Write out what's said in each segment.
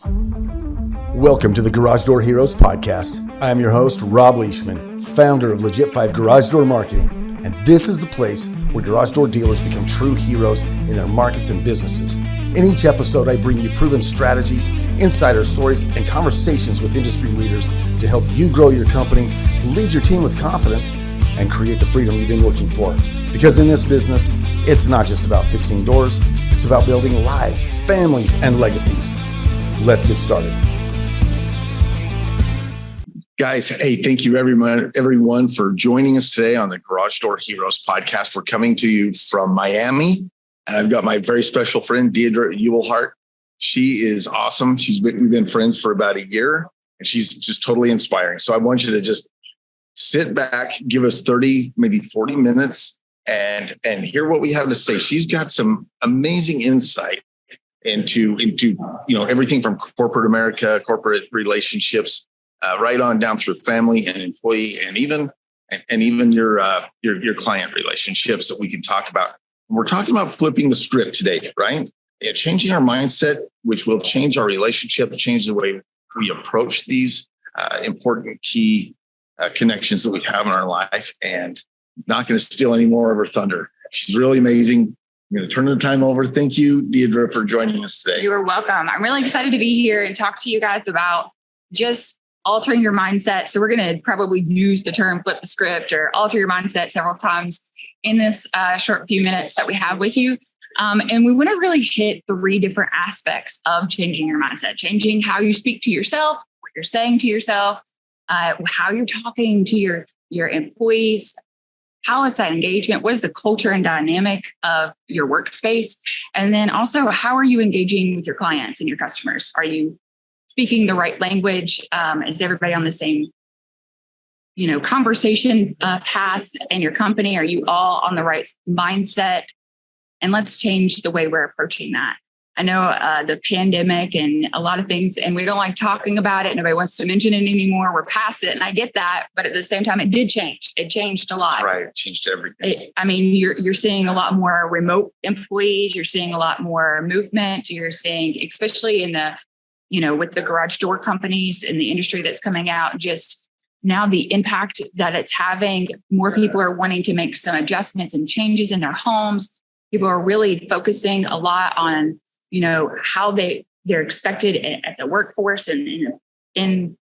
Welcome to the Garage Door Heroes podcast. I am your host, Robb Leishman, founder of Legit5 Garage Door Marketing, and this is the place where garage door dealers become true heroes in their markets and businesses. In each episode, I bring you proven strategies, insider stories, and conversations with industry leaders to help you grow your company, lead your team with confidence, and create the freedom you've been looking for. Because in this business, it's not just about fixing doors, it's about building lives, families, and legacies. Let's get started. Guys, hey, thank you everyone for joining us today on the Garage Door Heroes podcast. We're coming to you from Miami, and I've got my very special friend, Deidre Hart. She is awesome. We've been friends for about a year, and she's just totally inspiring. So I want you to just sit back, give us 30, maybe 40 minutes and hear what we have to say. She's got some amazing insight into everything from corporate America, corporate relationships, right on down through family and employee, and even your client relationships that we can talk about. We're talking about flipping the script today, right? Changing our mindset, which will change our relationship, change the way we approach these important key connections that we have in our life, and not going to steal any more of her thunder. She's really amazing. I'm going to turn the time over. Thank you, Deidre, for joining us today. You are welcome. I'm really excited to be here and talk to you guys about just altering your mindset. So we're going to probably use the term flip the script or alter your mindset several times in this short few minutes that we have with you. And we want to really hit 3 different aspects of changing your mindset, changing how you speak to yourself, what you're saying to yourself, how you're talking to your employees. How is that engagement? What is the culture and dynamic of your workspace? And then also, how are you engaging with your clients and your customers? Are you speaking the right language? Is everybody on the same, conversation path in your company? Are you all on the right mindset? And let's change the way we're approaching that. I know the pandemic and a lot of things, and we don't like talking about it. Nobody wants to mention it anymore. We're past it, and I get that. But at the same time, it did change. It changed a lot. Right, it changed everything. You're seeing a lot more remote employees. You're seeing a lot more movement. You're seeing, especially in the with the garage door companies in the industry that's coming out, just now the impact that it's having. More people are wanting to make some adjustments and changes in their homes. People are really focusing a lot on, how they're expected at the workforce and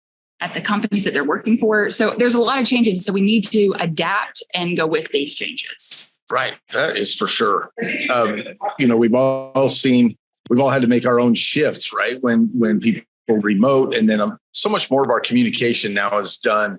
at the companies that they're working for. So there's a lot of changes. So we need to adapt and go with these changes. Right. That is for sure. We've all had to make our own shifts, right? When people remote, and then so much more of our communication now is done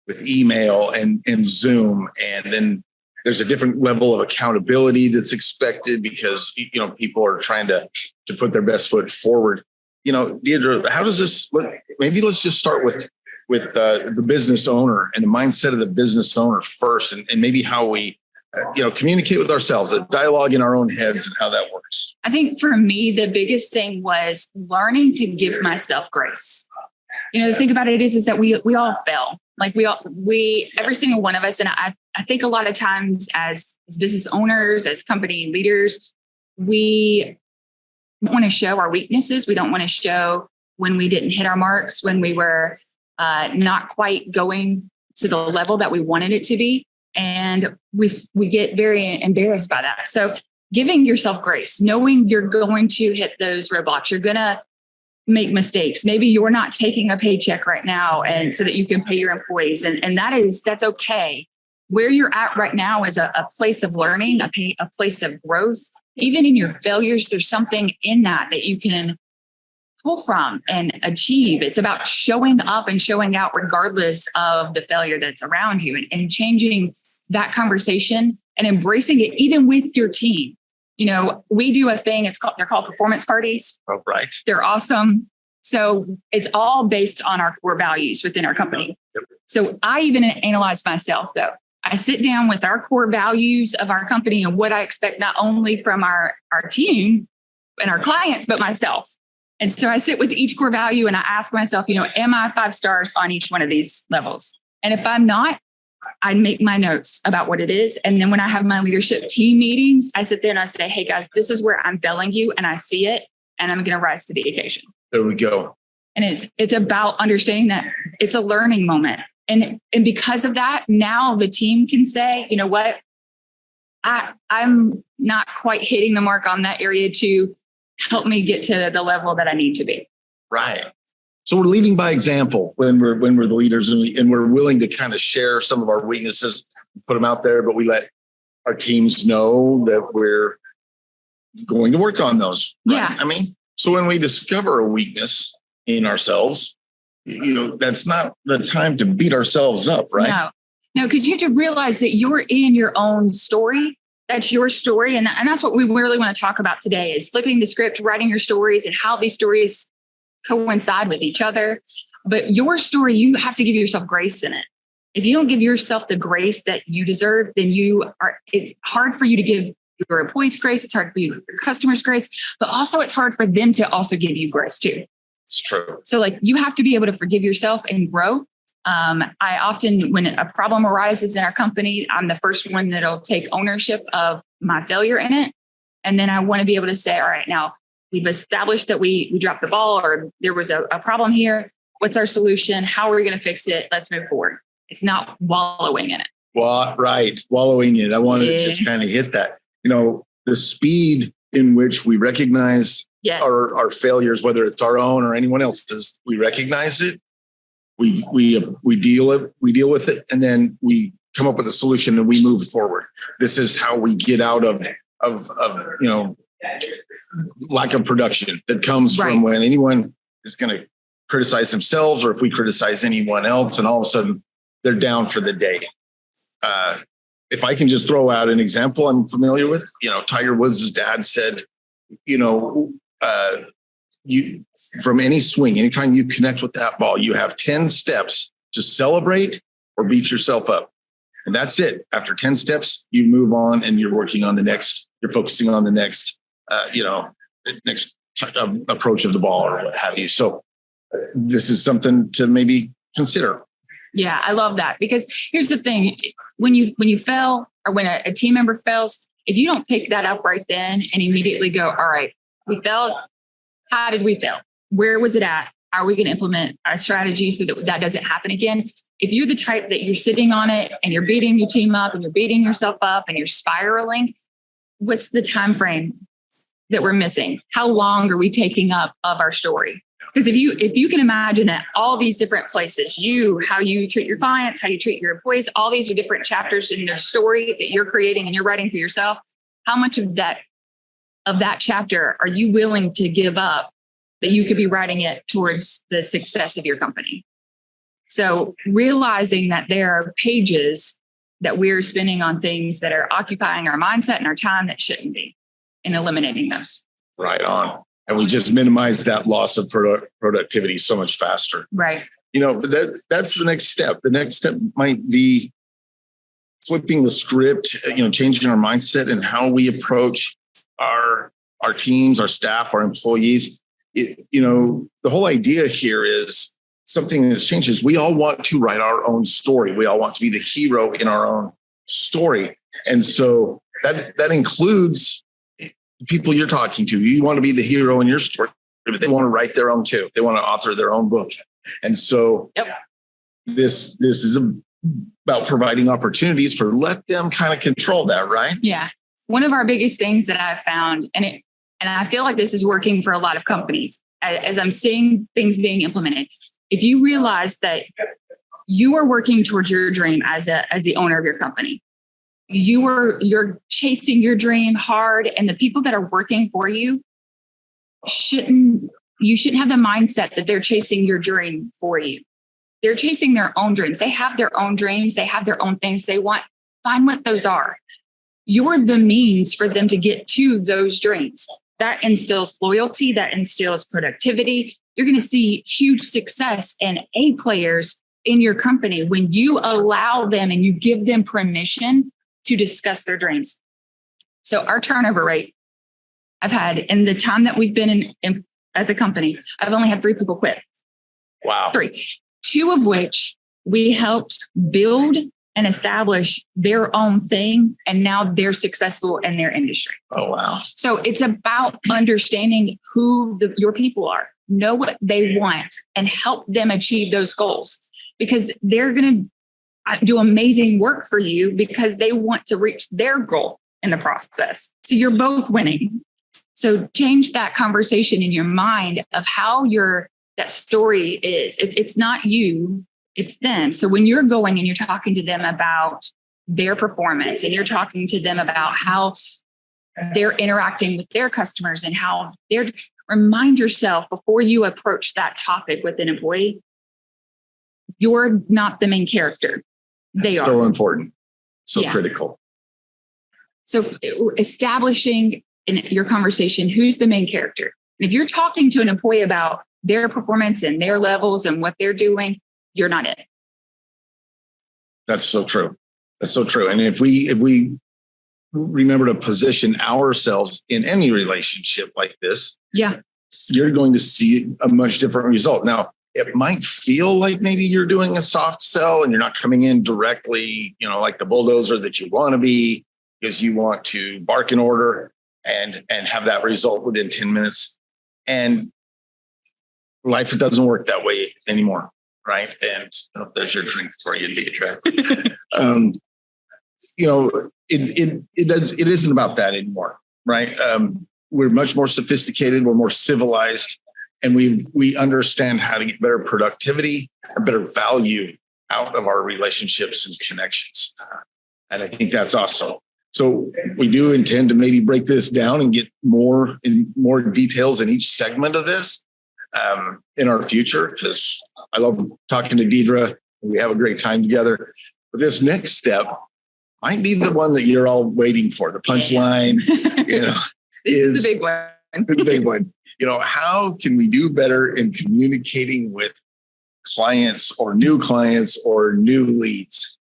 with email and Zoom. And then there's a different level of accountability that's expected because, people are trying to put their best foot forward. Deidre, how does this, maybe let's just start with the business owner and the mindset of the business owner first, and maybe how we communicate with ourselves, a dialogue in our own heads and how that works. I think for me, the biggest thing was learning to give myself grace. The thing about it is that we all fail. Like every single one of us. And I think a lot of times as business owners, as company leaders, we don't want to show our weaknesses. We don't want to show when we didn't hit our marks, when we were not quite going to the level that we wanted it to be. And we get very embarrassed by that. So giving yourself grace, knowing you're going to hit those roadblocks, you're going to make mistakes. Maybe you're not taking a paycheck right now, and so that you can pay your employees. And that's okay. Where you're at right now is a place of learning, a place of growth. Even in your failures, there's something in that you can pull from and achieve. It's about showing up and showing out regardless of the failure that's around you, and changing that conversation and embracing it even with your team. We do a thing, they're called performance parties. Oh, right. They're awesome. So it's all based on our core values within our company. Yep. So I even analyze myself though. I sit down with our core values of our company and what I expect not only from our team and our clients, but myself. And so I sit with each core value and I ask myself, am I 5 stars on each one of these levels? And if I'm not, I make my notes about what it is. And then when I have my leadership team meetings, I sit there and I say, hey guys, this is where I'm failing you and I see it and I'm going to rise to the occasion. There we go. And it's about understanding that it's a learning moment. And because of that, now the team can say, you know what, I'm not quite hitting the mark on that area to help me get to the level that I need to be. Right. So we're leading by example when we're the leaders, and we're willing to kind of share some of our weaknesses, put them out there, but we let our teams know that we're going to work on those. Right? Yeah. I mean, so when we discover a weakness in ourselves, that's not the time to beat ourselves up, right? No, because you have to realize that you're in your own story. That's your story. And that's what we really want to talk about today is flipping the script, writing your stories and how these stories coincide with each other. But your story, you have to give yourself grace in it. If you don't give yourself the grace that you deserve, then it's hard for you to give your employees grace. It's hard for you to give your customers grace, but also it's hard for them to also give you grace too. It's true. So like you have to be able to forgive yourself and grow. I often, when a problem arises in our company, I'm the first one that'll take ownership of my failure in it. And then I want to be able to say, all right, now we've established that we dropped the ball or there was a problem here. What's our solution? How are we going to fix it? Let's move forward. It's not wallowing in it. Well, right. Wallowing in it. I wanted to just kind of hit that, the speed in which we recognize our failures, whether it's our own or anyone else's, we recognize it. We deal with it, and then we come up with a solution and we move forward. This is how we get out of lack of production that comes from when anyone is going to criticize themselves, or if we criticize anyone else, and all of a sudden they're down for the day. If I can just throw out an example I'm familiar with, Tiger Woods' dad said, you from any swing, anytime you connect with that ball, you have 10 steps to celebrate or beat yourself up. And that's it. After 10 steps, you move on and you're working on the next, you're focusing on the next, next approach of the ball or what have you. So this is something to maybe consider. Yeah, I love that, because here's the thing. When you fail, or when a team member fails, if you don't pick that up right then and immediately go, all right, we failed. How did we fail? Where was it at? How are we going to implement a strategy so that doesn't happen again? If you're the type that you're sitting on it and you're beating your team up and you're beating yourself up and you're spiraling, what's the time frame that we're missing? How long are we taking up of our story? Because if you can imagine that all these different places, how you treat your clients, how you treat your employees, all these are different chapters in their story that you're creating and you're writing for yourself. How much of that chapter are you willing to give up that you could be writing it towards the success of your company? So realizing that there are pages that we're spending on things that are occupying our mindset and our time that shouldn't be, and eliminating those. Right on. And we just minimize that loss of productivity so much faster. Right. That's the next step. The next step might be flipping the script, changing our mindset and how we approach our teams, our staff, our employees. The whole idea here is something that's changed is we all want to write our own story. We all want to be the hero in our own story. And so that includes the people you're talking to. You want to be the hero in your story, but they want to write their own too. They want to author their own book. And so this is about providing opportunities for let them kind of control that, right? Yeah. One of our biggest things that I've found, and I feel like this is working for a lot of companies as I'm seeing things being implemented. If you realize that you are working towards your dream as the owner of your company, you're chasing your dream hard, and the people that are working for you shouldn't have the mindset that they're chasing your dream for you. They're chasing their own dreams. They have their own dreams. They have their own things they want. Find what those are. You're the means for them to get to those dreams. That instills loyalty. That instills productivity. You're going to see huge success and A players in your company when you allow them and you give them permission to discuss their dreams. So our turnover rate, I've had in the time that we've been in as a company, I've only had 3 people quit. Wow. 3, 2 of which we helped build and establish their own thing. And now they're successful in their industry. Oh, wow. So it's about understanding who your people are. know what they want, and help them achieve those goals, because they're going to do amazing work for you because they want to reach their goal in the process. So you're both winning. So change that conversation in your mind of how that story is. It's not you, it's them. So when you're going and you're talking to them about their performance, and you're talking to them about how they're interacting with their customers and how they're, remind yourself before you approach that topic with an employee, you're not the main character. They are. So important. So critical. So establishing in your conversation, who's the main character? And if you're talking to an employee about their performance and their levels and what they're doing, you're not it. That's so true. That's so true. And if we remember to position ourselves in any relationship like this, you're going to see a much different result. Now, it might feel like maybe you're doing a soft sell and you're not coming in directly, like the bulldozer that you want to be, because you want to bark an order and have that result within 10 minutes. And life doesn't work that way anymore, right? And there's your drink for you, Deidre. It isn't about that anymore, right? We're much more sophisticated. We're more civilized, and we understand how to get better productivity and better value out of our relationships and connections. And I think that's awesome. So we do intend to maybe break this down and get more details in each segment of this in our future, because I love talking to Deidre. We have a great time together. But this next step might be the one that you're all waiting for. The punchline, this is the big one. The big one. How can we do better in communicating with clients or new leads?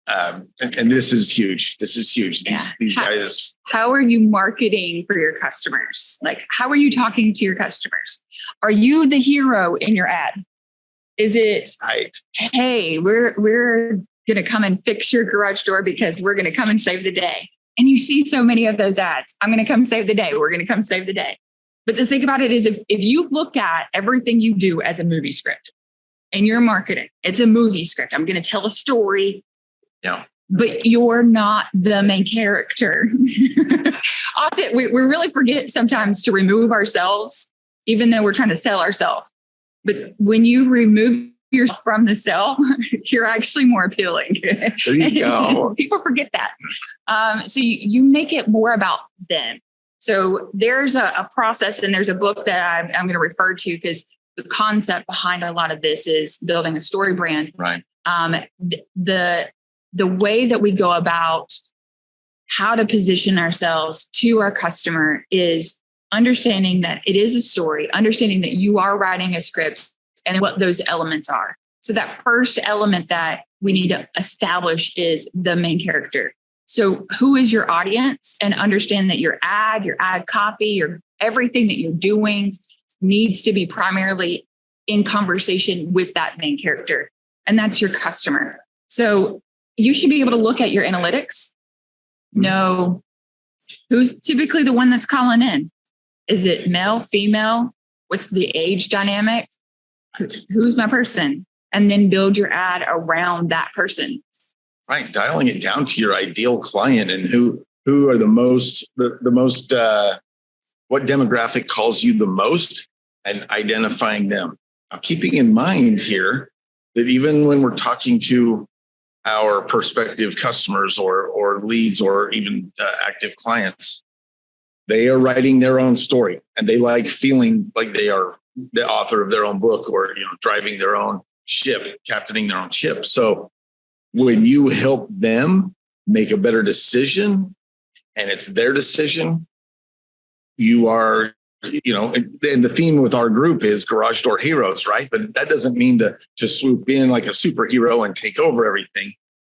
And this is huge. This is huge. These guys. How are you marketing for your customers? Like, how are you talking to your customers? Are you the hero in your ad? Is it, right, hey, we're going to come and fix your garage door because we're going to come and save the day? And you see so many of those ads. I'm going to come save the day. We're going to come save the day. But the thing about it is, if you look at everything you do as a movie script and your marketing, it's a movie script. I'm going to tell a story. Yeah. But you're not the main character. Often we really forget sometimes to remove ourselves, even though we're trying to sell ourselves. But when you remove yourself from the sell, you're actually more appealing. There you go. People forget that. So you make it more about them. So there's a process, and there's a book that I'm going to refer to, because the concept behind a lot of this is building a story brand. Right. The way that we go about how to position ourselves to our customer is understanding that it is a story, understanding that you are writing a script and what those elements are. So that first element that we need to establish is the main character. So who is your audience? And understand that your ad copy, everything that you're doing needs to be primarily in conversation with that main character. And that's your customer. So you should be able to look at your analytics. Know who's typically the one that's calling in. Is it male, female? What's the age dynamic? Who's my person? And then build your ad around that person. Right. Dialing it down to your ideal client and who are the most, what demographic calls you the most, and identifying them. Now, keeping in mind here that even when we're talking to our prospective customers or leads or even active clients, they are writing their own story, and they like feeling like they are the author of their own book, or driving their own ship, captaining their own ship. So when you help them make a better decision, and it's their decision, you are, and the theme with our group is garage door heroes, right? But that doesn't mean to swoop in like a superhero and take over everything.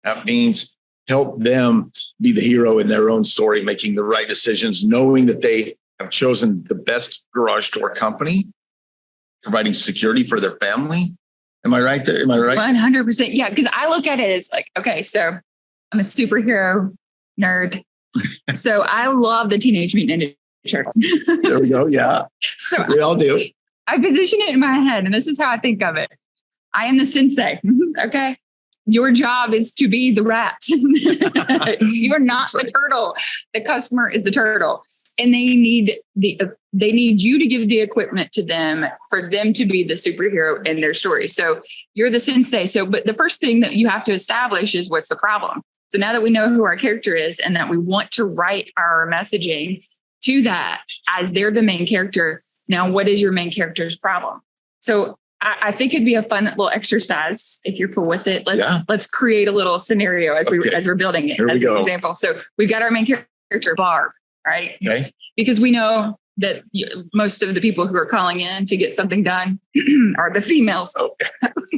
That means help them be the hero in their own story, making the right decisions, knowing that they have chosen the best garage door company, providing security for their family. Am I right there? Am I right? 100%. Yeah. Because I look at it as like, okay, so I'm a superhero nerd. So I love the Teenage Mutant Ninja Turtles. There we go. Yeah. So we all do. I position it in my head, and this is how I think of it. I am the sensei. Okay. Your job is to be the rat. You're not the turtle. The customer is the turtle. And they need you to give the equipment to them for them to be the superhero in their story. So you're the sensei. But the first thing that you have to establish is what's the problem. So now that we know who our character is and that we want to write our messaging to that as they're the main character, now what is your main character's problem? So I think it'd be a fun little exercise if you're cool with it. Let's create a little scenario as we're building it as an example. So we've got our main character, Barb, right? Okay. Because we know that most of the people who are calling in to get something done are the females,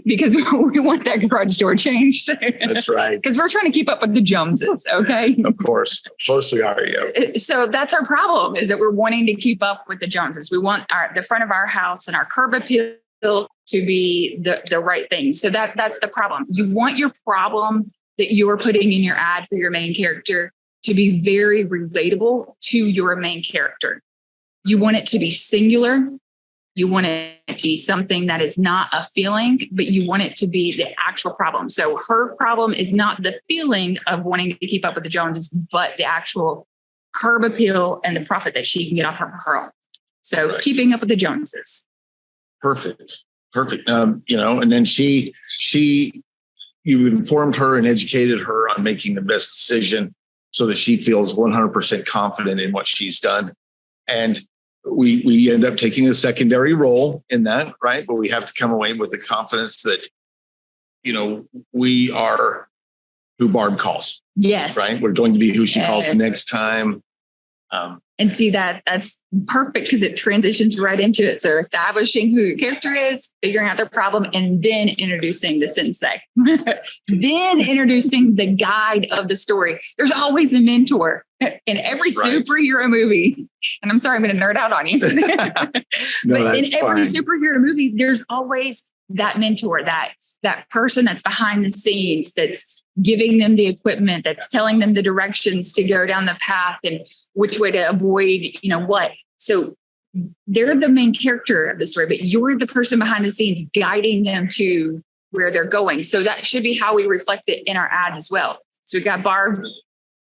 because we want that garage door changed. That's right. Because we're trying to keep up with the Joneses. Okay. Of course we are. Yeah. So that's our problem, is that we're wanting to keep up with the Joneses. We want the front of our house and our curb appeal to be the right thing. So that's the problem. You want your problem that you're putting in your ad for your main character to be very relatable to your main character. You want it to be singular. You want it to be something that is not a feeling, but you want it to be the actual problem. So her problem is not the feeling of wanting to keep up with the Joneses, but the actual curb appeal and the profit that she can get off of her own. So keeping up with the Joneses. Perfect. And then you informed her and educated her on making the best decision so that she feels 100% confident in what she's done. And we end up taking a secondary role in that, right? But we have to come away with the confidence that, we are who Barb calls. Yes. Right. We're going to be who she calls next time. And see that's perfect, because it transitions right into it. So establishing who your character is, figuring out their problem, and then introducing the sensei, then introducing the guide of the story. There's always a mentor in every superhero movie. And I'm sorry, I'm going to nerd out on you. But in every superhero movie, there's always that mentor, that person that's behind the scenes, that's giving them the equipment, that's telling them the directions to go down the path and which way to avoid, what. So they're the main character of the story, but you're the person behind the scenes guiding them to where they're going. So that should be how we reflect it in our ads as well. So we got Barb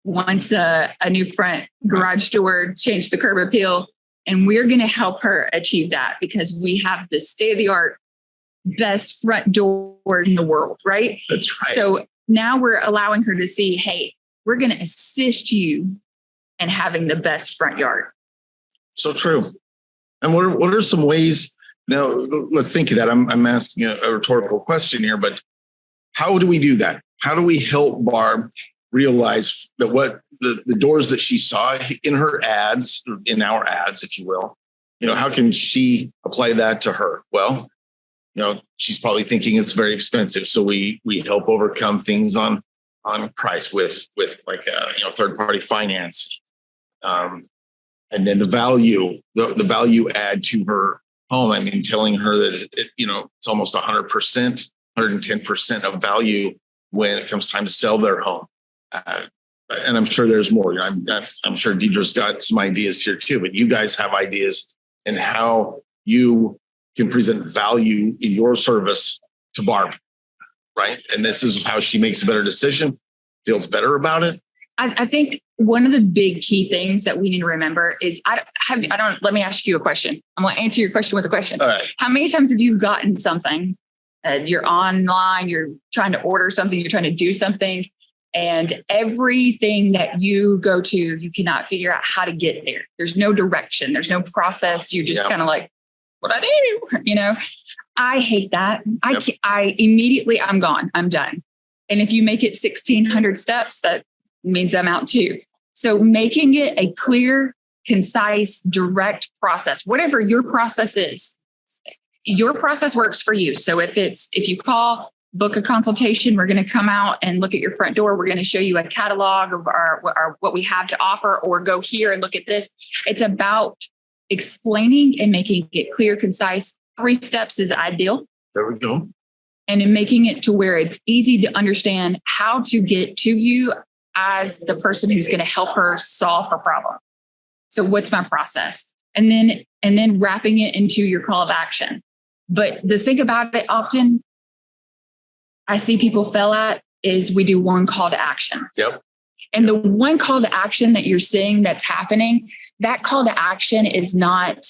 wants a new front garage door, change the curb appeal, and we're going to help her achieve that because we have the state-of-the-art best front door in the world, right? That's right. So now we're allowing her to see, hey, we're going to assist you in having the best front yard. So true. And what are some ways? Now, let's think of that. I'm asking a rhetorical question here, but how do we do that? How do we help Barb realize that what the doors that she saw in her ads, in our ads, if you will, how can she apply that to her? Well, she's probably thinking it's very expensive. So we help overcome things on price with like, third party finance. And then the value add to her home. I mean, telling her that, it's almost 100%, 110% of value when it comes time to sell their home. And I'm sure there's more. I'm sure Deidre's got some ideas here too, but you guys have ideas in how you can present value in your service to Barb, right? And this is how she makes a better decision, feels better about it. I think one of the big key things that we need to remember is let me ask you a question. I'm going to answer your question with a question. All right. How many times have you gotten something, you're online, you're trying to order something, you're trying to do something, and everything that you go to, you cannot figure out how to get there. There's no direction. There's no process. You're just kind of like, what I do, I hate that. I immediately, I'm gone. I'm done. And if you make it 1,600 steps, that means I'm out too. So making it a clear, concise, direct process, whatever your process is, your process works for you. So if you call, book a consultation, we're going to come out and look at your front door. We're going to show you a catalog of what we have to offer, or go here and look at this. It's about explaining and making it clear, concise. 3 steps is ideal. There we go. And in making it to where it's easy to understand how to get to you as the person who's going to help her solve her problem. So what's my process? and then wrapping it into your call of action. But the thing about it often I see people fail at is we do one call to action. Yep. And the one call to action that you're seeing that's happening, that call to action is not,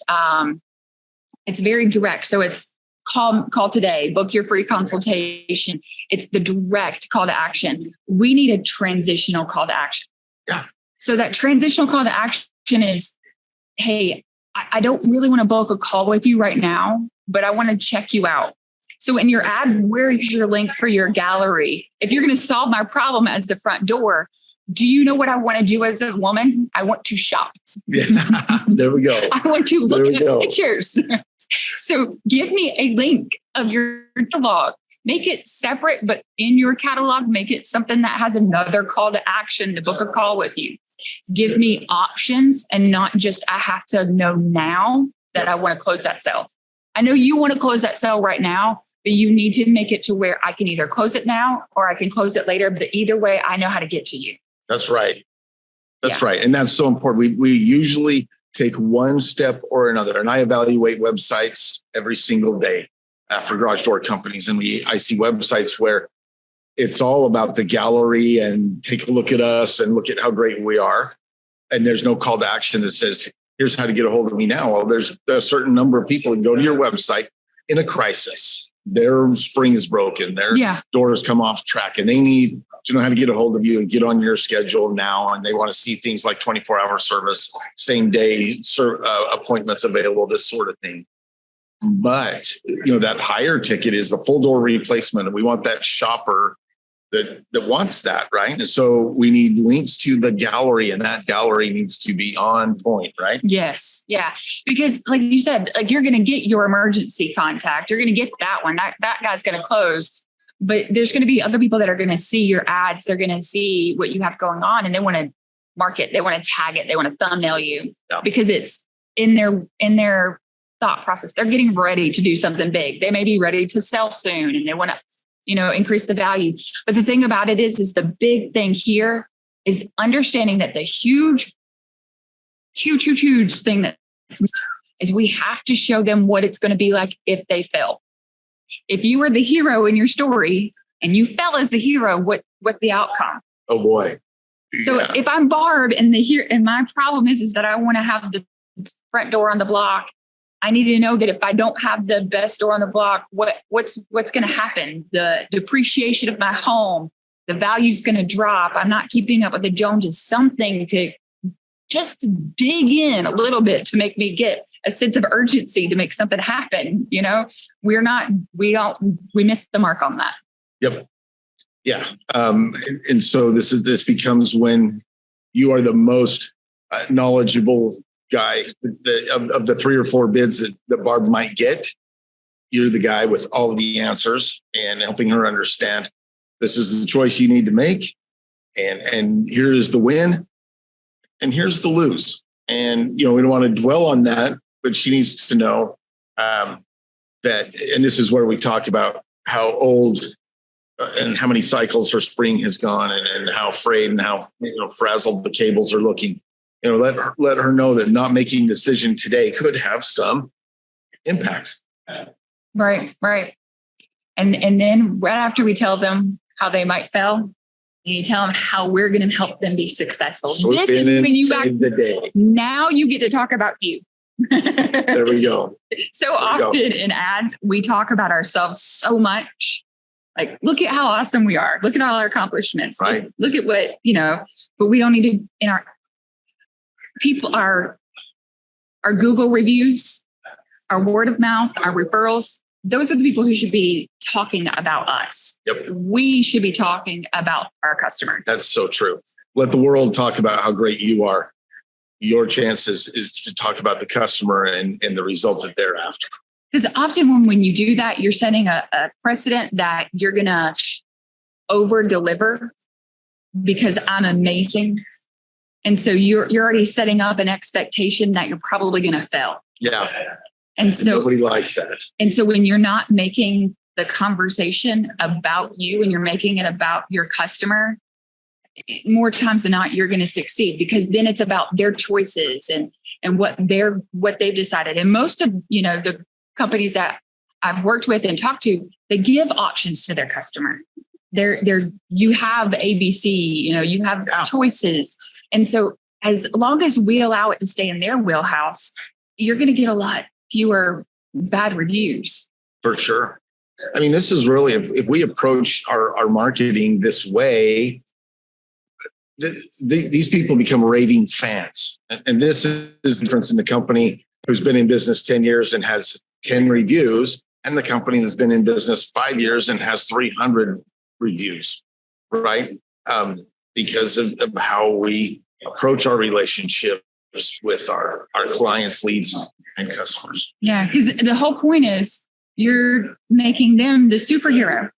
it's very direct. So it's call today, book your free consultation. It's the direct call to action. We need a transitional call to action. Yeah. So that transitional call to action is, hey, I don't really want to book a call with you right now, but I want to check you out. So in your ad, where's your link for your gallery? If you're going to solve my problem as the front door, do you know what I want to do as a woman? I want to shop. Yeah. There we go. I want to look at pictures. So give me a link of your catalog. Make it separate, but in your catalog, make it something that has another call to action to book a call with you. Give me options and not just, I have to know now that I want to close that sale. I know you want to close that sale right now, but you need to make it to where I can either close it now or I can close it later. But either way, I know how to get to you. That's right. That's right. And that's so important. We usually take one step or another. And I evaluate websites every single day for garage door companies. And I see websites where it's all about the gallery and take a look at us and look at how great we are. And there's no call to action that says, here's how to get a hold of me now. Well, there's a certain number of people that go to your website in a crisis. Their spring is broken. Their doors come off track and they need to know how to get a hold of you and get on your schedule now. And they want to see things like 24-hour service, same day appointments available, this sort of thing. But, that higher ticket is the full door replacement. And we want that shopper that wants that, right? And so we need links to the gallery, and that gallery needs to be on point, right? Yes. Yeah. Because like you said, like you're going to get your emergency contact. You're going to get that one. That guy's going to close. But there's going to be other people that are going to see your ads. They're going to see what you have going on, and they want to mark it. They want to tag it. They want to thumbnail you because it's in their thought process. They're getting ready to do something big. They may be ready to sell soon, and they want to, increase the value. But the thing about it is the big thing here is understanding that the huge thing that is we have to show them what it's going to be like if they fail. If you were the hero in your story and you fell as the hero, what's the outcome? Oh boy. So if I'm Barb and my problem is that I want to have the front door on the block, I need to know that if I don't have the best door on the block, what's going to happen? The depreciation of my home, the value's going to drop. I'm not keeping up with the Joneses. Something to just dig in a little bit to make me get a sense of urgency to make something happen. We missed the mark on that. Yep. Yeah. And so this becomes when you are the most knowledgeable guy of the 3 or 4 bids that Barb might get. You're the guy with all of the answers and helping her understand this is the choice you need to make. And here is the win. And here's the lose. And, we don't want to dwell on that, but she needs to know that, and this is where we talk about how old and how many cycles her spring has gone and how frayed and how frazzled the cables are looking. Let her know that not making a decision today could have some impact. Right. And then right after we tell them how they might fail, you tell them how we're going to help them be successful. This is when you save the day. Now you get to talk about you. There we go. So often in ads, we talk about ourselves so much. Like, look at how awesome we are. Look at all our accomplishments. Right. Look at what, but we don't need to, people are our Google reviews, our word of mouth, our referrals. Those are the people who should be talking about us. Yep. We should be talking about our customer. That's so true. Let the world talk about how great you are. Your chance is to talk about the customer and the result that they're after. Because often when you do that, you're setting a precedent that you're going to over deliver because I'm amazing. And so you're already setting up an expectation that you're probably going to fail. Yeah. And so nobody likes that. And so when you're not making the conversation about you and you're making it about your customer, more times than not, you're going to succeed, because then it's about their choices and what they've decided. And most of, the companies that I've worked with and talked to, they give options to their customer. You have ABC, you have choices. And so as long as we allow it to stay in their wheelhouse, you're going to get a lot fewer bad reviews. For sure. I mean, this is really, if we approach our marketing this way, these people become raving fans. And this is the difference in the company who's been in business 10 years and has 10 reviews, and the company that's been in business 5 years and has 300 reviews, right? Because of how we approach our relationships with our clients, leads, and customers. Yeah, because the whole point is you're making them the superhero.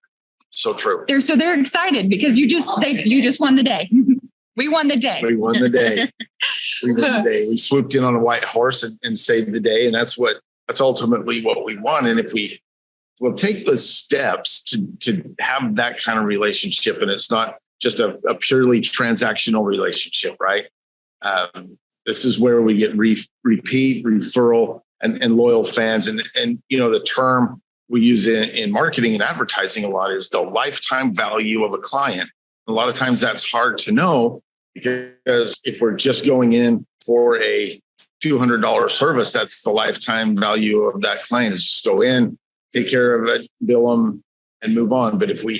So true. They're excited because you just won the day. We won the day. We won the day. We swooped in on a white horse and saved the day. And that's ultimately what we want. And if we'll take the steps to have that kind of relationship, and it's not just a purely transactional relationship, right? This is where we get repeat, referral, and loyal fans. And the term we use in marketing and advertising a lot is the lifetime value of a client. A lot of times that's hard to know, because if we're just going in for a $200 service, that's the lifetime value of that client, is just go in, take care of it, bill them, and move on. But if we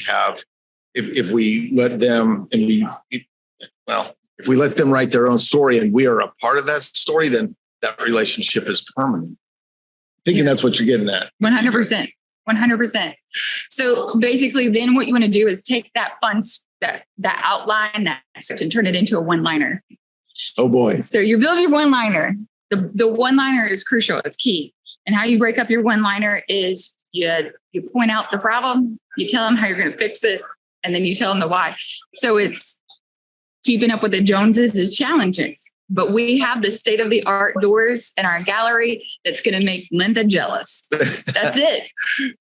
let them if we let them write their own story and we are a part of that story, then that relationship is permanent. Thinking that's what you're getting at. 100%. 100%. So basically then what you want to do is take that that outline and turn it into a one-liner. Oh boy. So you build your one-liner. The one-liner is crucial. It's key. And how you break up your one-liner is you point out the problem, you tell them how you're going to fix it, and then you tell them the why. So it's keeping up with the Joneses is challenging, but we have the state-of-the-art doors in our gallery that's going to make Linda jealous. That's it.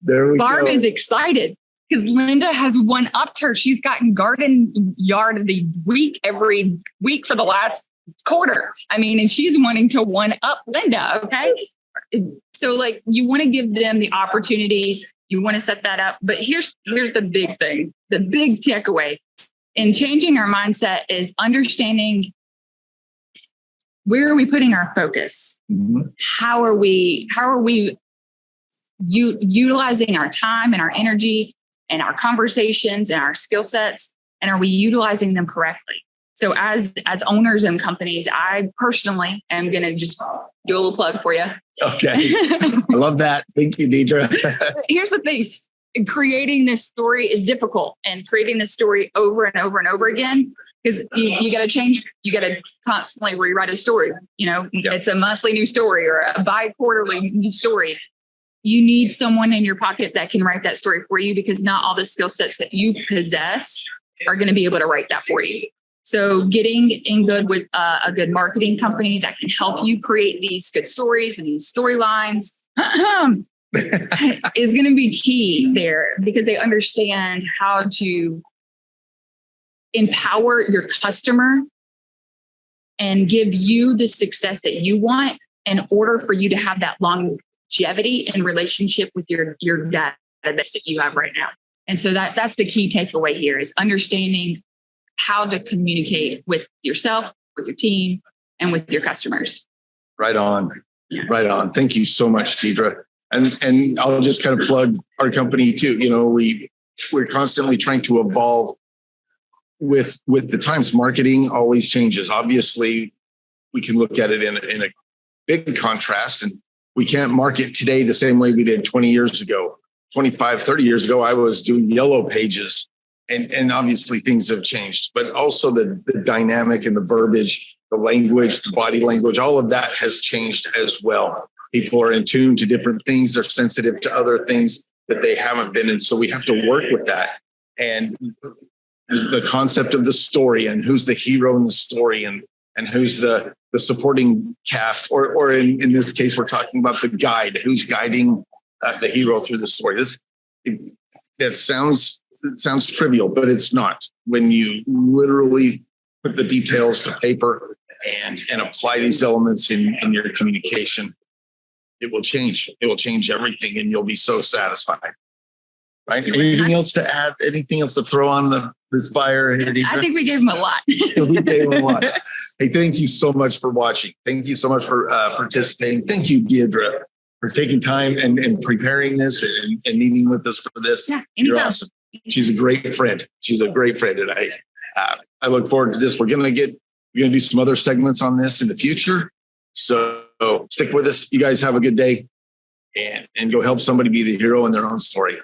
There we Barb go. is excited because Linda has one-upped her. She's gotten garden yard of the week every week for the last quarter. I mean, and she's wanting to one-up Linda, okay? So you want to give them the opportunities. You want to set that up. But here's the big thing, the big takeaway in changing our mindset is understanding where are we putting our focus? Mm-hmm. How are we utilizing our time and our energy and our conversations and our skill sets? And are we utilizing them correctly? So as owners and companies, I personally am going to just do a little plug for you. Okay. I love that. Thank you, Deidre. Here's the thing. Creating this story is difficult, and creating this story over and over and over again, because you got to change. You got to constantly rewrite a story. It's a monthly new story or a bi-quarterly new story. You need someone in your pocket that can write that story for you, because not all the skill sets that you possess are going to be able to write that for you. So getting in good with a good marketing company that can help you create these good stories and these storylines is going to be key there, because they understand how to empower your customer and give you the success that you want in order for you to have that longevity and relationship with your database that you have right now. And so that's the key takeaway here, is understanding how to communicate with yourself, with your team, and with your customers. Right on. Yeah. Right on. Thank you so much, Deidre. And I'll just kind of plug our company too. We're constantly trying to evolve with the times. Marketing always changes. Obviously, we can look at it in a big contrast, and we can't market today the same way we did 20 years ago. 25, 30 years ago, I was doing yellow pages. And obviously things have changed, but also the dynamic and the verbiage, the language, the body language, all of that has changed as well. People are in tune to different things. They're sensitive to other things that they haven't been. And so we have to work with that. And the concept of the story, and who's the hero in the story, and who's the supporting cast, or in this case, we're talking about the guide, who's guiding the hero through the story. That sounds it sounds trivial, but it's not. When you literally put the details to paper and apply these elements in your communication, it will change. It will change everything, and you'll be so satisfied. Right? Anything else to add? Anything else to throw on this fire? I think we gave him a lot. We gave him a lot. Hey, thank you so much for watching. Thank you so much for participating. Thank you, Deidre, for taking time and preparing this and meeting with us for this. Yeah, you're awesome. She's a great friend. She's a great friend, and I look forward to this. We're gonna do some other segments on this in the future. So stick with us. You guys have a good day, and go help somebody be the hero in their own story.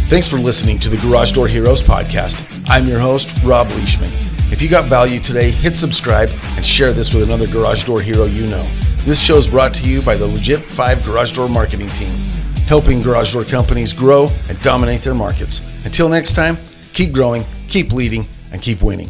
Thanks for listening to the Garage Door Heroes podcast. I'm your host, Robb Leishman. If you got value today, hit subscribe and share this with another Garage Door hero you know. This show is brought to you by the Legit5 Garage Door Marketing team, helping garage door companies grow and dominate their markets. Until next time, keep growing, keep leading, and keep winning.